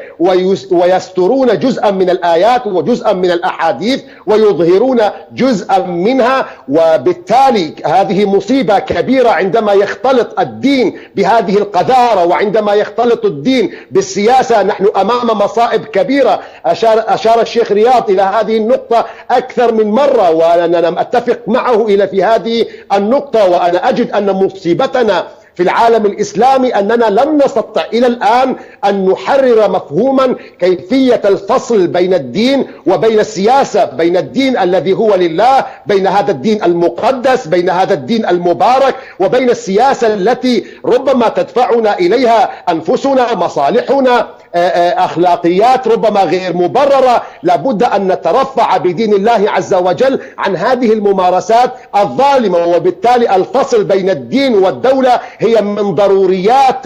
ويسترون جزءا من الآيات وجزءا من الأحاديث ويظهرون جزءا منها. وبالتالي هذه مصيبة كبيرة عندما يختلط الدين بهذه القذارة وعندما يختلط الدين بالسياسة. نحن أمام مصائب كبيرة. أشار الشيخ رياض إلى هذه النقطة أكثر من مرة وأنا لم أتفق معه في هذه النقطة. وأنا أجد أن مصيبتنا في العالم الإسلامي أننا لم نستطع إلى الآن أن نحرر مفهوما كيفية الفصل بين الدين وبين السياسة، بين الدين الذي هو لله، بين هذا الدين المقدس، بين هذا الدين المبارك، وبين السياسة التي ربما تدفعنا إليها أنفسنا، مصالحنا، أخلاقيات ربما غير مبررة. لابد أن نترفع بدين الله عز وجل عن هذه الممارسات الظالمة. وبالتالي الفصل بين الدين والدولة هي من ضروريات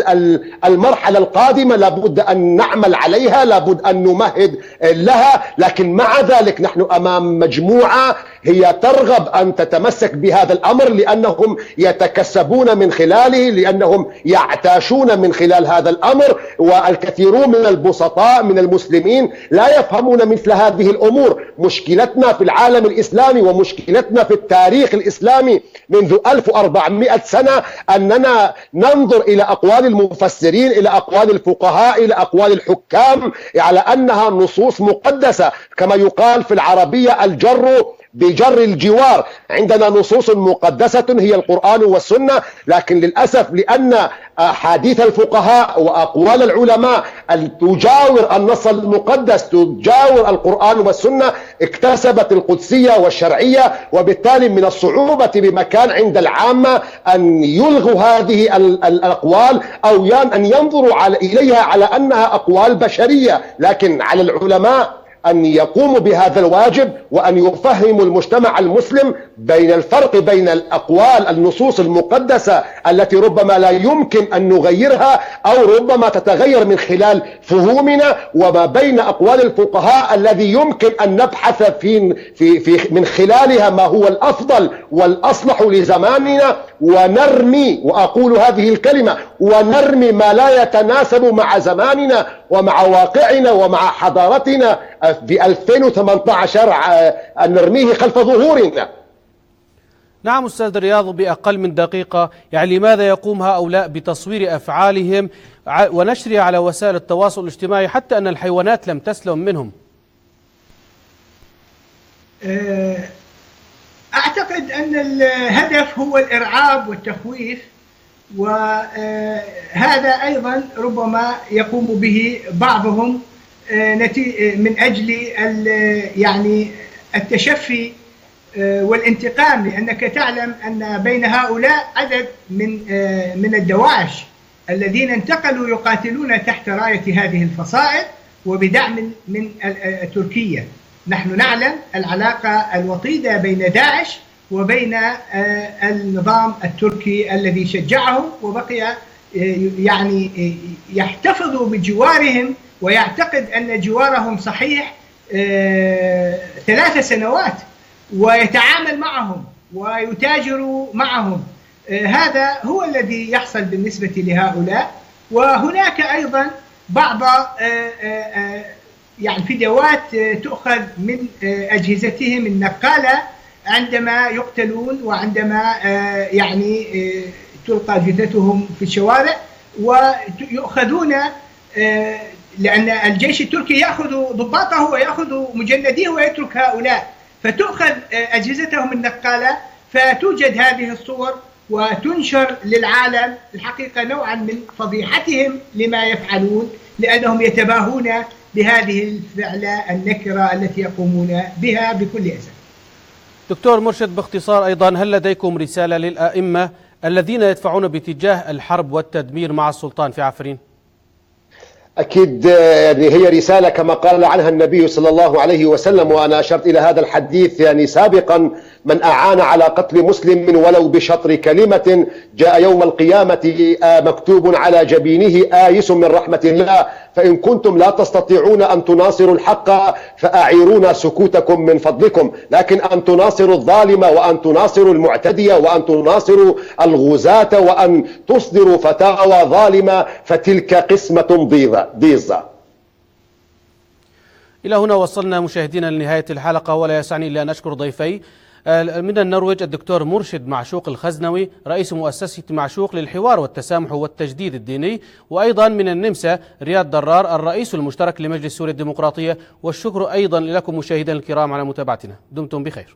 المرحلة القادمة، لابد أن نعمل عليها، لابد أن نمهد لها. لكن مع ذلك نحن أمام مجموعة هي ترغب أن تتمسك بهذا الأمر لأنهم يتكسبون من خلاله، لأنهم يعتاشون من خلال هذا الأمر. والكثيرون من البسطاء من المسلمين لا يفهمون مثل هذه الأمور. مشكلتنا في العالم الإسلامي ومشكلتنا في التاريخ الإسلامي منذ 1400 سنة أننا ننظر إلى أقوال المفسرين، إلى أقوال الفقهاء، إلى أقوال الحكام على أنها نصوص مقدسة. كما يقال في العربية الجر بجر الجوار. عندنا نصوص مقدسة هي القرآن والسنة، لكن للأسف لأن أحاديث الفقهاء وأقوال العلماء تجاور النص المقدس، تجاور القرآن والسنة، اكتسبت القدسية والشرعية. وبالتالي من الصعوبة بمكان عند العامة أن يلغوا هذه الأقوال أو أن ينظروا إليها على أنها أقوال بشرية. لكن على العلماء أن يقوموا بهذا الواجب وأن يفهموا المجتمع المسلم بين الفرق بين الأقوال النصوص المقدسة التي ربما لا يمكن أن نغيرها أو ربما تتغير من خلال فهومنا، وما بين أقوال الفقهاء الذي يمكن أن نبحث في من خلالها ما هو الأفضل والأصلح لزماننا، ونرمي، وأقول هذه الكلمة، ونرمي ما لا يتناسب مع زماننا ومع واقعنا ومع حضارتنا في 2018 أن نرميه خلف ظهورنا. نعم أستاذ رياض، بأقل من دقيقة، يعني لماذا يقوم هؤلاء بتصوير أفعالهم ونشرها على وسائل التواصل الاجتماعي حتى أن الحيوانات لم تسلم منهم؟ أعتقد أن الهدف هو الإرعاب والتخويف، وهذا أيضا ربما يقوم به بعضهم من أجل يعني التشفي والانتقام، لأنك تعلم أن بين هؤلاء عدد من الدواعش الذين انتقلوا يقاتلون تحت راية هذه الفصائل وبدعم من تركيا. نحن نعلم العلاقة الوطيدة بين داعش وبين النظام التركي الذي شجعهم وبقي يعني يحتفظ بجوارهم ويعتقد أن جوارهم صحيح 3 سنوات، ويتعامل معهم ويتاجر معهم. هذا هو الذي يحصل بالنسبة لهؤلاء. وهناك أيضا بعض يعني فيديوهات تؤخذ من أجهزتهم النقالة عندما يقتلون وعندما يعني تلقى جثثهم في الشوارع، ويؤخذون لأن الجيش التركي يأخذ ضباطه ويأخذ مجنديه ويترك هؤلاء، فتؤخذ أجهزتهم النقالة، فتوجد هذه الصور وتنشر للعالم. الحقيقة نوعا من فضيحتهم لما يفعلون، لأنهم يتباهون بهذه الفعلة النكرة التي يقومون بها بكل أسف. دكتور مرشد، باختصار أيضا، هل لديكم رسالة للأئمة الذين يدفعون باتجاه الحرب والتدمير مع السلطان في عفرين؟ أكيد يعني هي رسالة كما قال عنها النبي صلى الله عليه وسلم، وأنا أشرت إلى هذا الحديث يعني سابقا: من أعان على قتل مسلم ولو بشطر كلمة جاء يوم القيامة مكتوب على جبينه آيس من رحمة الله. فإن كنتم لا تستطيعون أن تناصروا الحق فأعيرونا سكوتكم من فضلكم، لكن أن تناصروا الظالم وأن تناصروا المعتدية وأن تناصروا الغزاة وأن تصدروا فتاوى ظالمة فتلك قسمة ضيزة. إلى هنا وصلنا مشاهدينا لنهاية الحلقة، ولا يسعني إلا أن أشكر ضيفي من النرويج الدكتور مرشد معشوق الخزنوي رئيس مؤسسة معشوق للحوار والتسامح والتجديد الديني، وأيضا من النمسا رياض درار الرئيس المشترك لمجلس سوريا الديمقراطية. والشكر أيضا لكم مشاهدينا الكرام على متابعتنا. دمتم بخير.